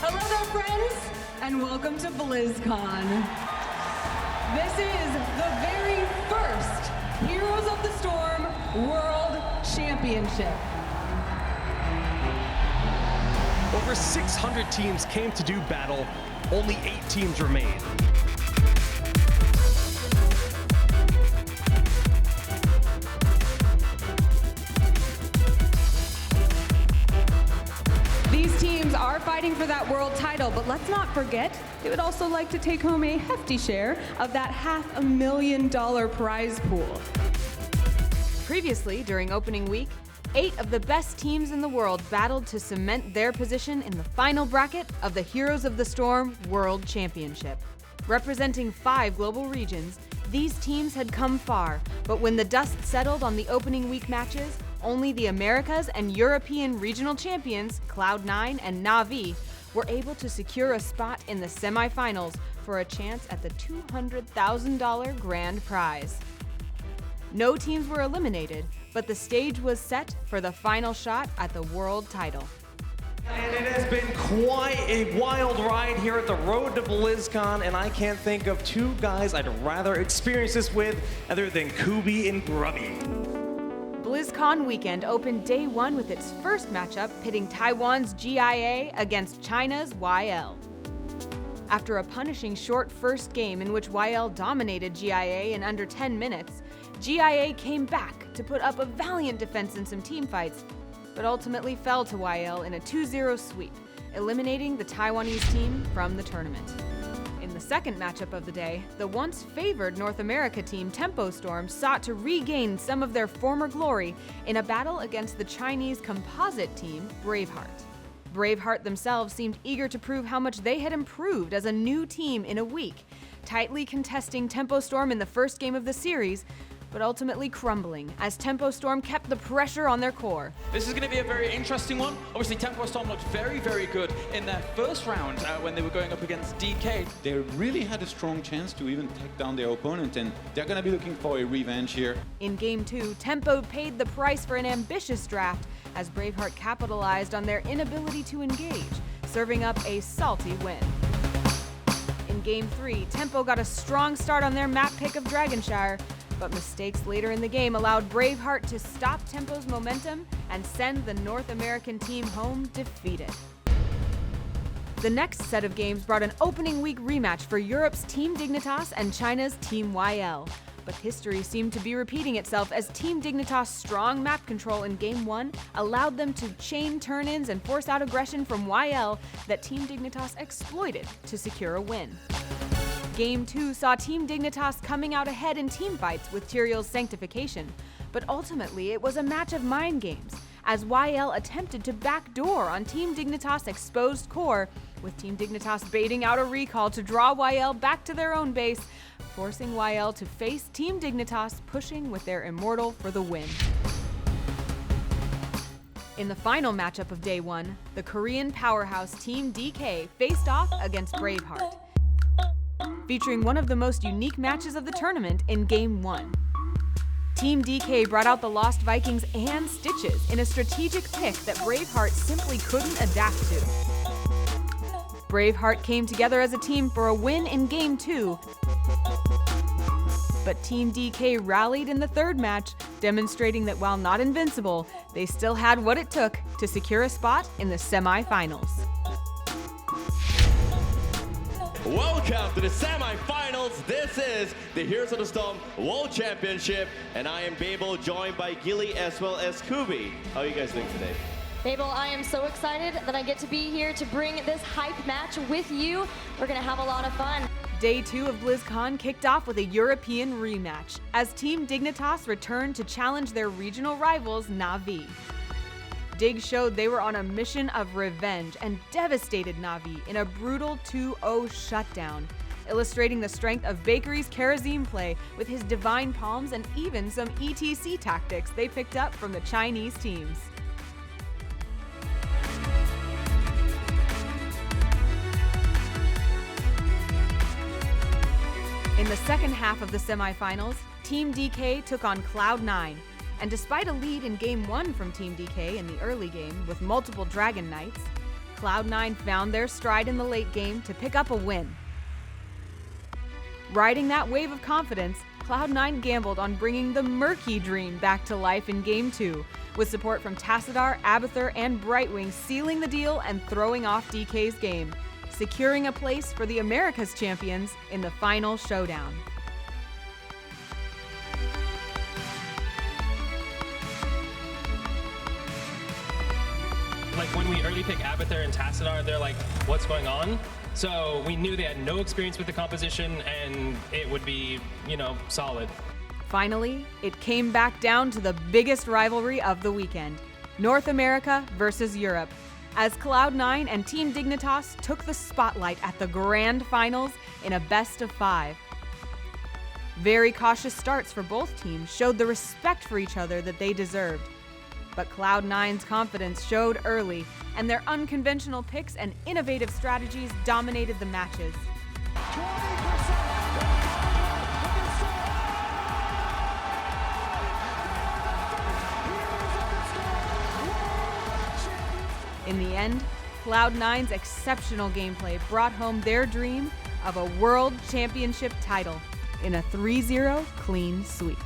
Hello there, friends, and welcome to Blizzcon. This is the very first Heroes of the Storm World Championship. Over 600 teams came to do battle, only 8 teams remain. These teams are fighting for that world title, but let's not forget, they would also like to take home a hefty share of that $500,000 prize pool. Previously, during opening week, 8 of the best teams in the world battled to cement their position in the final bracket of the Heroes of the Storm World Championship. Representing 5 global regions, these teams had come far, but when the dust settled on the opening week matches, only the Americas and European regional champions, Cloud9 and Na'Vi, were able to secure a spot in the semifinals for a chance at the $200,000 grand prize. No teams were eliminated, but the stage was set for the final shot at the world title. And it has been quite a wild ride here at the road to BlizzCon, and I can't think of 2 guys I'd rather experience this with other than Kubi and Grubby. BlizzCon weekend opened day 1 with its first matchup pitting Taiwan's GIA against China's YL. After a punishing short first game in which YL dominated GIA in under 10 minutes, GIA came back to put up a valiant defense in some teamfights, but ultimately fell to YL in a 2-0 sweep, eliminating the Taiwanese team from the tournament. In the second matchup of the day, the once favored North America team Tempo Storm sought to regain some of their former glory in a battle against the Chinese composite team Braveheart. Braveheart themselves seemed eager to prove how much they had improved as a new team in a week, tightly contesting Tempo Storm in the first game of the series, but ultimately crumbling as Tempo Storm kept the pressure on their core. This is going to be a very interesting one. Obviously, Tempo Storm looked very, very good in their first round when they were going up against DK. They really had a strong chance to even take down their opponent, and they're going to be looking for a revenge here. In Game 2, Tempo paid the price for an ambitious draft as Braveheart capitalized on their inability to engage, serving up a salty win. In Game 3, Tempo got a strong start on their map pick of Dragonshire, but mistakes later in the game allowed Braveheart to stop Tempo's momentum and send the North American team home defeated. The next set of games brought an opening week rematch for Europe's Team Dignitas and China's Team YL. But history seemed to be repeating itself as Team Dignitas' strong map control in Game 1 allowed them to chain turn-ins and force out aggression from YL that Team Dignitas exploited to secure a win. Game 2 saw Team Dignitas coming out ahead in teamfights with Tyrael's Sanctification, but ultimately it was a match of mind games, as YL attempted to backdoor on Team Dignitas' exposed core, with Team Dignitas baiting out a recall to draw YL back to their own base, forcing YL to face Team Dignitas pushing with their Immortal for the win. In the final matchup of Day 1, the Korean powerhouse Team DK faced off against Braveheart, featuring one of the most unique matches of the tournament in Game 1. Team DK brought out the Lost Vikings and Stitches in a strategic pick that Braveheart simply couldn't adapt to. Braveheart came together as a team for a win in Game 2, but Team DK rallied in the third match, demonstrating that while not invincible, they still had what it took to secure a spot in the semifinals. Welcome to the semifinals. This is the Heroes of the Storm World Championship, and I am Babel, joined by Gilly as well as Kubi. How are you guys doing today? Babel, I am so excited that I get to be here to bring this hype match with you. We're gonna have a lot of fun. Day 2 of BlizzCon kicked off with a European rematch, as Team Dignitas returned to challenge their regional rivals Na'Vi. Dig showed they were on a mission of revenge and devastated Na'Vi in a brutal 2-0 shutdown, illustrating the strength of Bakery's Karazim play with his Divine Palms and even some ETC tactics they picked up from the Chinese teams. In the second half of the semifinals, Team DK took on Cloud9, and despite a lead in Game 1 from Team DK in the early game with multiple Dragon Knights, Cloud9 found their stride in the late game to pick up a win. Riding that wave of confidence, Cloud9 gambled on bringing the Murky Dream back to life in Game 2, with support from Tassadar, Abathur, and Brightwing sealing the deal and throwing off DK's game, securing a place for the Americas champions in the final showdown. Like when we early pick Abathur and Tassadar, they're like, what's going on? So we knew they had no experience with the composition and it would be, solid. Finally, it came back down to the biggest rivalry of the weekend, North America versus Europe, as Cloud9 and Team Dignitas took the spotlight at the grand finals in a best-of-5. Very cautious starts for both teams showed the respect for each other that they deserved. But Cloud9's confidence showed early, and their unconventional picks and innovative strategies dominated the matches. In the end, Cloud9's exceptional gameplay brought home their dream of a World Championship title in a 3-0 clean sweep.